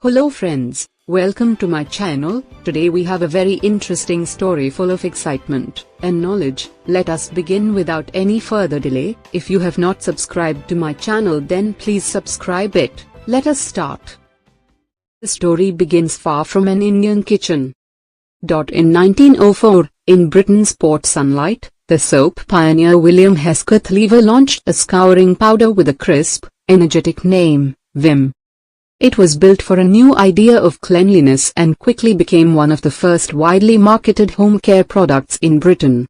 Hello friends, welcome to my channel. Today we have a very interesting story full of excitement and knowledge. Let us begin without any further delay. If you have not subscribed to my channel, then please subscribe it. Let us start. The story begins far from an Indian kitchen. In 1904, in Britain's Port Sunlight, the soap pioneer William Hesketh Lever launched a scouring powder with a crisp, energetic name, Vim. It was built for a new idea of cleanliness and quickly became one of the first widely marketed home care products in Britain.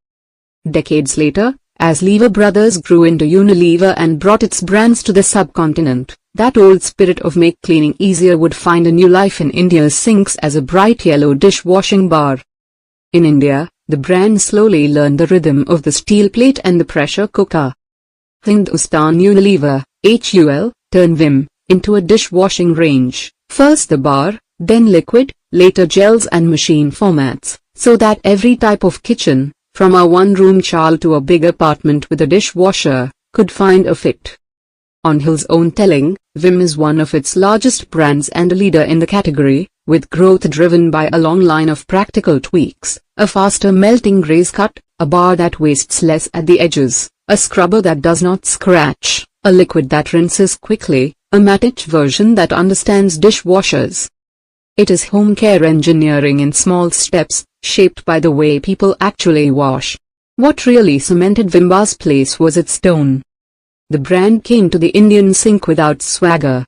Decades later, as Lever Brothers grew into Unilever and brought its brands to the subcontinent, that old spirit of make cleaning easier would find a new life in India's sinks as a bright yellow dishwashing bar. In India, the brand slowly learned the rhythm of the steel plate and the pressure cooker. Hindustan Unilever, HUL, turned Vim into a dishwashing range, first the bar, then liquid, later gels and machine formats, so that every type of kitchen, from a one-room chawl to a big apartment with a dishwasher, could find a fit. On HUL's own telling, Vim is one of its largest brands and a leader in the category, with growth driven by a long line of practical tweaks, a faster melting graze cut, a bar that wastes less at the edges, a scrubber that does not scratch, a liquid that rinses quickly, a matte version that understands dishwashers. It is home care engineering in small steps, shaped by the way people actually wash. What really cemented Vim's place was its tone. The brand came to the Indian sink without swagger.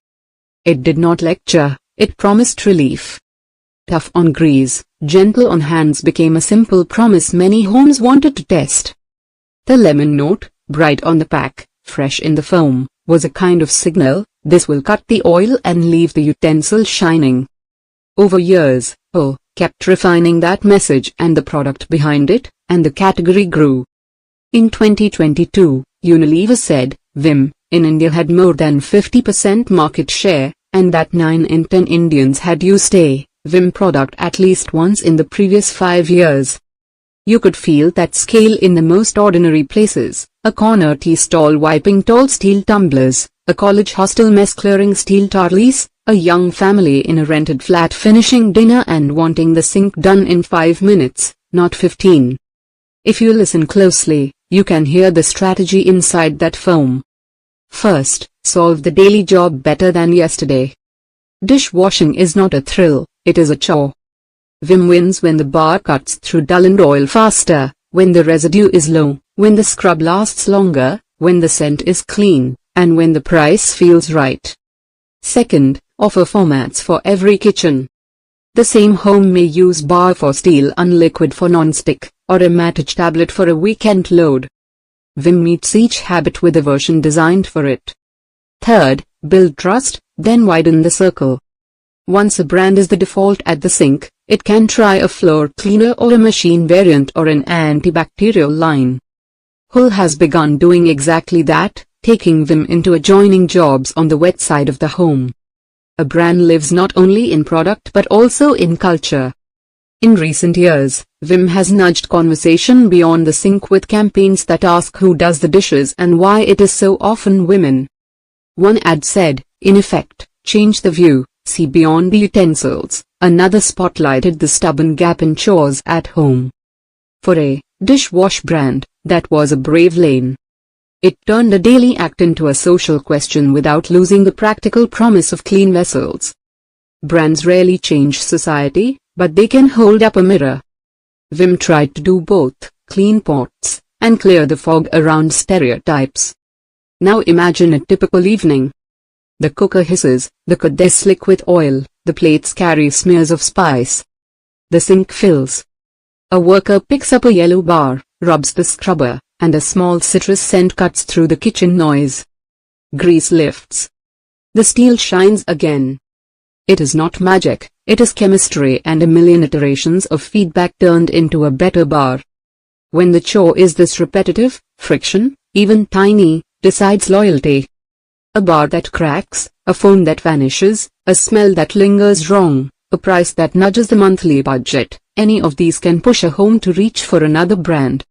It did not lecture, it promised relief. Tough on grease, gentle on hands became a simple promise many homes wanted to test. The lemon note, bright on the pack, fresh in the foam, was a kind of signal. This will cut the oil and leave the utensil shining. Over years, HUL kept refining that message and the product behind it, and the category grew. In 2022, Unilever said, Vim, in India had more than 50% market share, and that 9 in 10 Indians had used a Vim product at least once in the previous 5 years. You could feel that scale in the most ordinary places, a corner tea stall wiping tall steel tumblers, a college hostel mess clearing steel tarlies, a young family in a rented flat finishing dinner and wanting the sink done in 5 minutes, not 15. If you listen closely, you can hear the strategy inside that foam. First, solve the daily job better than yesterday. Dishwashing is not a thrill, it is a chore. Vim wins when the bar cuts through dull oil faster, when the residue is low, when the scrub lasts longer, when the scent is clean, and when the price feels right. Second, offer formats for every kitchen. The same home may use bar for steel unliquid for non-stick, or a matte tablet for a weekend load. Vim meets each habit with a version designed for it. Third, build trust, then widen the circle. Once a brand is the default at the sink, it can try a floor cleaner or a machine variant or an antibacterial line. HUL has begun doing exactly that, taking Vim into adjoining jobs on the wet side of the home. A brand lives not only in product but also in culture. In recent years, Vim has nudged conversation beyond the sink with campaigns that ask who does the dishes and why it is so often women. One ad said, in effect, change the view, see beyond the utensils. Another spotlighted the stubborn gap in chores at home. For a dishwash brand, that was a brave lane. It turned a daily act into a social question without losing the practical promise of clean vessels. Brands rarely change society, but they can hold up a mirror. Vim tried to do both, clean pots, and clear the fog around stereotypes. Now imagine a typical evening. The cooker hisses, the Kodesh liquid oil, the plates carry smears of spice. The sink fills. A worker picks up a yellow bar, rubs the scrubber, and a small citrus scent cuts through the kitchen noise. Grease lifts. The steel shines again. It is not magic, it is chemistry and a million iterations of feedback turned into a better bar. When the chore is this repetitive, friction, even tiny, decides loyalty. A bar that cracks, a foam that vanishes, a smell that lingers wrong, a price that nudges the monthly budget, any of these can push a home to reach for another brand.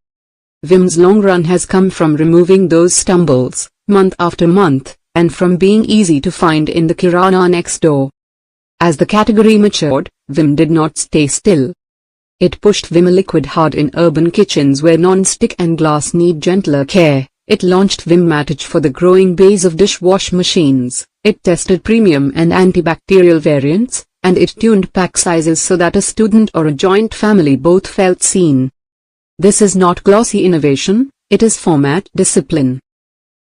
Vim's long run has come from removing those stumbles, month after month, and from being easy to find in the kirana next door. As the category matured, Vim did not stay still. It pushed Vim liquid hard in urban kitchens where non-stick and glass need gentler care. It launched Vim-Matic for the growing base of dishwash machines. It tested premium and antibacterial variants, and it tuned pack sizes so that a student or a joint family both felt seen. This is not glossy innovation, it is format discipline.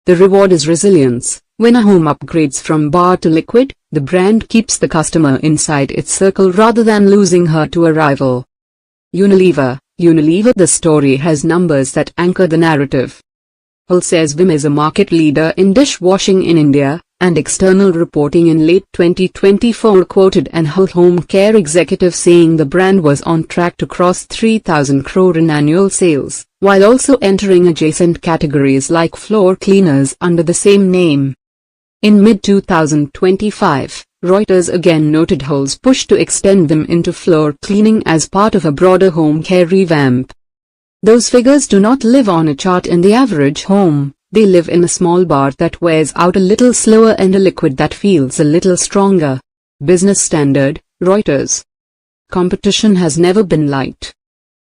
The reward is resilience. When a home upgrades from bar to liquid, the brand keeps the customer inside its circle rather than losing her to a rival. Unilever. The story has numbers that anchor the narrative. Hull says Vim is a market leader in dishwashing in India, and external reporting in late 2024 quoted an Hull home care executive saying the brand was on track to cross 3,000 crore in annual sales, while also entering adjacent categories like floor cleaners under the same name. In mid-2025, Reuters again noted Hull's push to extend Vim into floor cleaning as part of a broader home care revamp. Those figures do not live on a chart in the average home, they live in a small bar that wears out a little slower and a liquid that feels a little stronger. Business Standard, Reuters. Competition has never been light.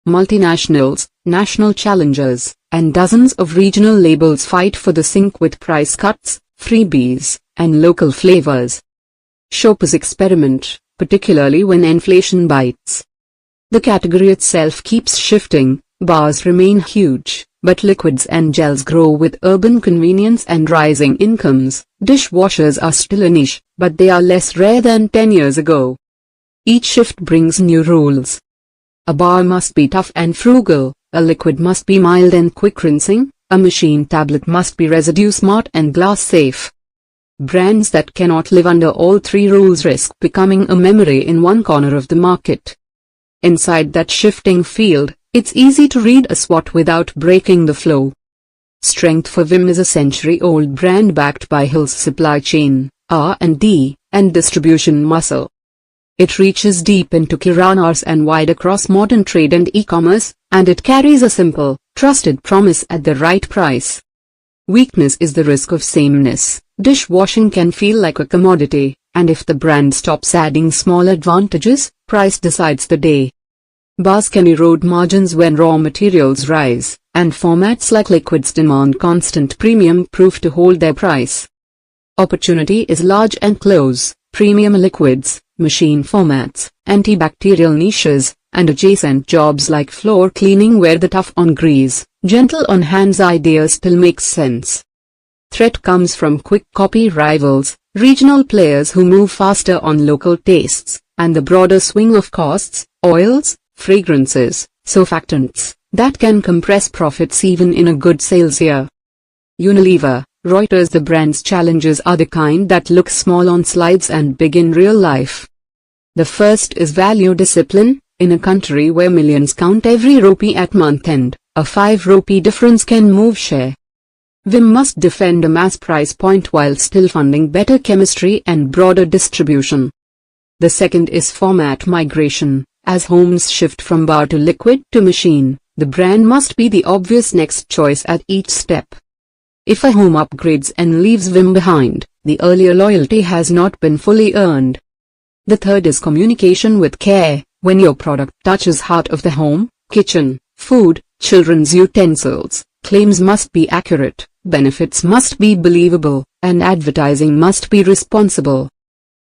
Multinationals, national challengers, and dozens of regional labels fight for the sink with price cuts, freebies, and local flavors. Shoppers experiment, particularly when inflation bites. The category itself keeps shifting. Bars remain huge, but liquids and gels grow with urban convenience and rising incomes. Dishwashers are still a niche, but they are less rare than 10 years ago. Each shift brings new rules. A bar must be tough and frugal, a liquid must be mild and quick rinsing, a machine tablet must be residue smart and glass safe. Brands that cannot live under all three rules risk becoming a memory in one corner of the market. Inside that shifting field, it's easy to read a SWOT without breaking the flow. Strength for Vim is a century-old brand backed by Hull's supply chain, R&D, and distribution muscle. It reaches deep into kiranas and wide across modern trade and e-commerce, and it carries a simple, trusted promise at the right price. Weakness is the risk of sameness. Dishwashing can feel like a commodity, and if the brand stops adding small advantages, price decides the day. Bars can erode margins when raw materials rise, and formats like liquids demand constant premium proof to hold their price. Opportunity is large and close: premium liquids, machine formats, antibacterial niches, and adjacent jobs like floor cleaning where the tough on grease, gentle on hands idea still makes sense. Threat comes from quick copy rivals, regional players who move faster on local tastes, and the broader swing of costs, oils, fragrances, surfactants, that can compress profits even in a good sales year. Unilever, Reuters. The brand's challenges are the kind that look small on slides and big in real life. The first is value discipline. In a country where millions count every rupee at month end, a 5 rupee difference can move share. Vim must defend a mass price point while still funding better chemistry and broader distribution. The second is format migration. As homes shift from bar to liquid to machine, the brand must be the obvious next choice at each step. If a home upgrades and leaves Vim behind, the earlier loyalty has not been fully earned. The third is communication with care. When your product touches heart of the home, kitchen, food, children's utensils, claims must be accurate, benefits must be believable, and advertising must be responsible.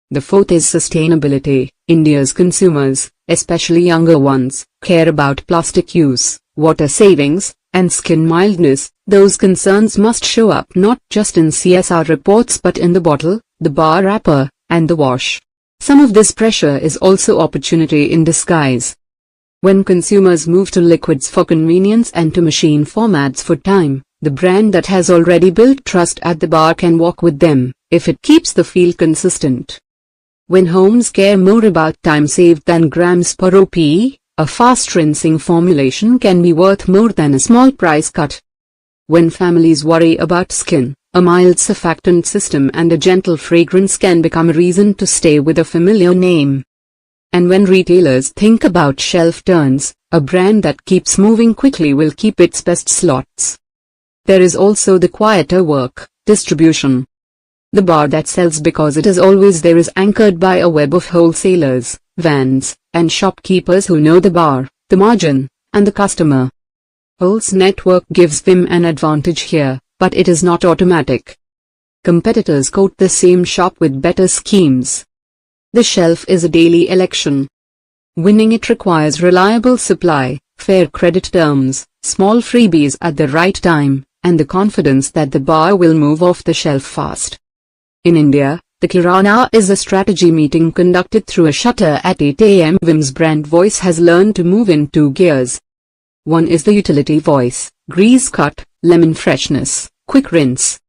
The fourth is sustainability. India's consumers, especially younger ones, care about plastic use, water savings, and skin mildness. Those concerns must show up not just in CSR reports but in the bottle, the bar wrapper, and the wash. Some of this pressure is also opportunity in disguise. When consumers move to liquids for convenience and to machine formats for time, the brand that has already built trust at the bar can walk with them, if it keeps the feel consistent. When homes care more about time saved than grams per rupee, a fast rinsing formulation can be worth more than a small price cut. When families worry about skin, a mild surfactant system and a gentle fragrance can become a reason to stay with a familiar name. And when retailers think about shelf turns, a brand that keeps moving quickly will keep its best slots. There is also the quieter work, distribution. The bar that sells because it is always there is anchored by a web of wholesalers, vans, and shopkeepers who know the bar, the margin, and the customer. Hull's network gives Vim an advantage here, but it is not automatic. Competitors quote the same shop with better schemes. The shelf is a daily election. Winning it requires reliable supply, fair credit terms, small freebies at the right time, and the confidence that the bar will move off the shelf fast. In India, the Kirana is a strategy meeting conducted through a shutter at 8 a.m. Vim's brand voice has learned to move in two gears. One is the utility voice, grease cut, lemon freshness, quick rinse.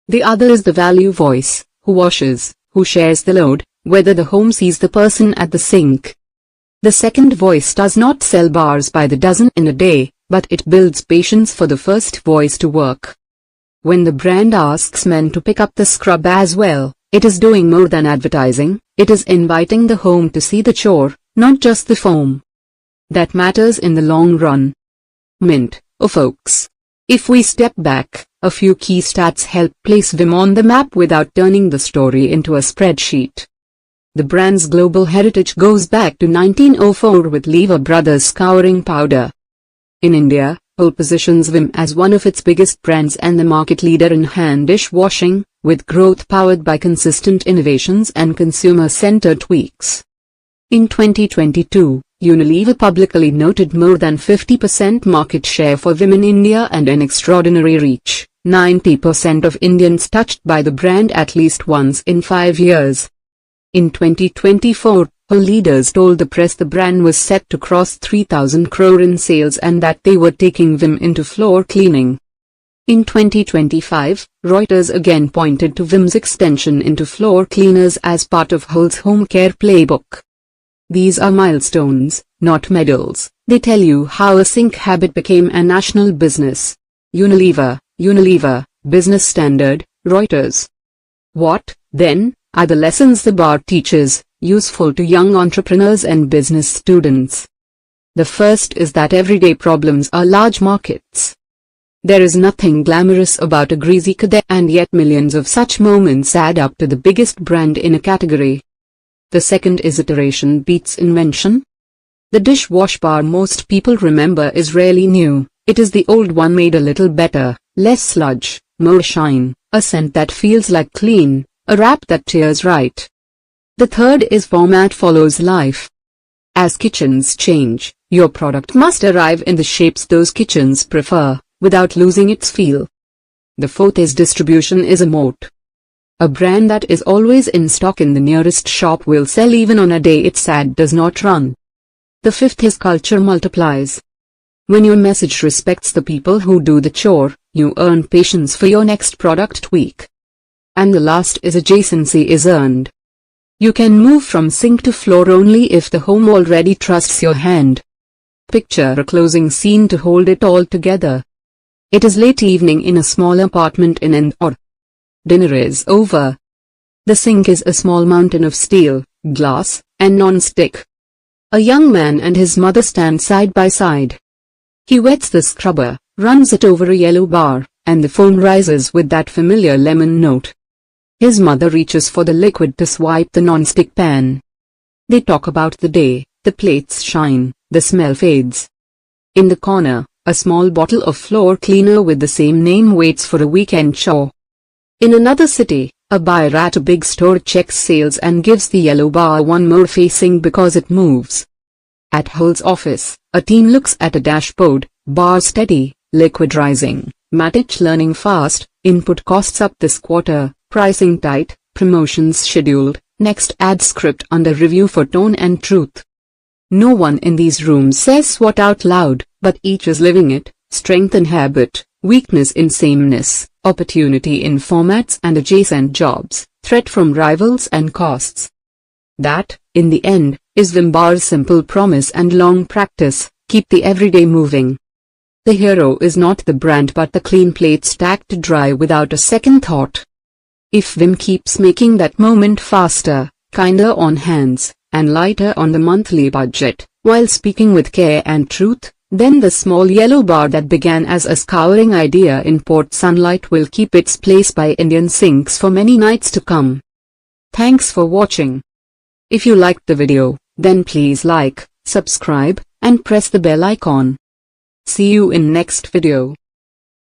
The other is the value voice, who washes, who shares the load, whether the home sees the person at the sink. The second voice does not sell bars by the dozen in a day, but it builds patience for the first voice to work. When the brand asks men to pick up the scrub as well, it is doing more than advertising, it is inviting the home to see the chore, not just the foam. That matters in the long run. Mint, folks. If we step back, a few key stats help place Vim on the map without turning the story into a spreadsheet. The brand's global heritage goes back to 1904 with Lever Brothers scouring powder. In India, Hull positions Vim as one of its biggest brands and the market leader in hand dishwashing, with growth powered by consistent innovations and consumer-centered tweaks. In 2022, Unilever publicly noted more than 50% market share for Vim in India and an extraordinary reach, 90% of Indians touched by the brand at least once in 5 years. In 2024, Hull leaders told the press the brand was set to cross 3,000 crore in sales and that they were taking Vim into floor cleaning. In 2025, Reuters again pointed to Vim's extension into floor cleaners as part of Hull's home care playbook. These are milestones, not medals. They tell you how a sink habit became a national business. Unilever, business standard, Reuters. What, then, are the lessons the bar teaches, useful to young entrepreneurs and business students? The first is that everyday problems are large markets. There is nothing glamorous about a greasy cadet, and yet millions of such moments add up to the biggest brand in a category. The second is iteration beats invention. The dishwash bar most people remember is rarely new, it is the old one made a little better, less sludge, more shine, a scent that feels like clean, a wrap that tears right. The third is format follows life. As kitchens change, your product must arrive in the shapes those kitchens prefer, without losing its feel. The fourth is distribution is a moat. A brand that is always in stock in the nearest shop will sell even on a day its ad does not run. The fifth is culture multiplies. When your message respects the people who do the chore, you earn patience for your next product tweak. And the last is adjacency is earned. You can move from sink to floor only if the home already trusts your hand. Picture a closing scene to hold it all together. It is late evening in a small apartment in Indore. Dinner is over. The sink is a small mountain of steel, glass, and non-stick. A young man and his mother stand side by side. He wets the scrubber, runs it over a yellow bar, and the foam rises with that familiar lemon note. His mother reaches for the liquid to swipe the non-stick pan. They talk about the day, the plates shine, the smell fades. In the corner, a small bottle of floor cleaner with the same name waits for a weekend chore. In another city, a buyer at a big store checks sales and gives the yellow bar one more facing because it moves. At Hull's office, a team looks at a dashboard, bar steady, liquid rising, Matic learning fast, input costs up this quarter, pricing tight, promotions scheduled, next ad script under review for tone and truth. No one in these rooms says what out loud, but each is living it, strength in habit, weakness in sameness, opportunity in formats and adjacent jobs, threat from rivals and costs. That, in the end, is Vim Bar's simple promise and long practice, keep the everyday moving. The hero is not the brand but the clean plate stacked dry without a second thought. If Vim keeps making that moment faster, kinder on hands, and lighter on the monthly budget, while speaking with care and truth, Then the small yellow bar that began as a scouring idea in port sunlight will keep its place by Indian sinks for many nights to come. Thanks for watching. If you liked the video, then please like, subscribe, and press the bell icon. See you in next video.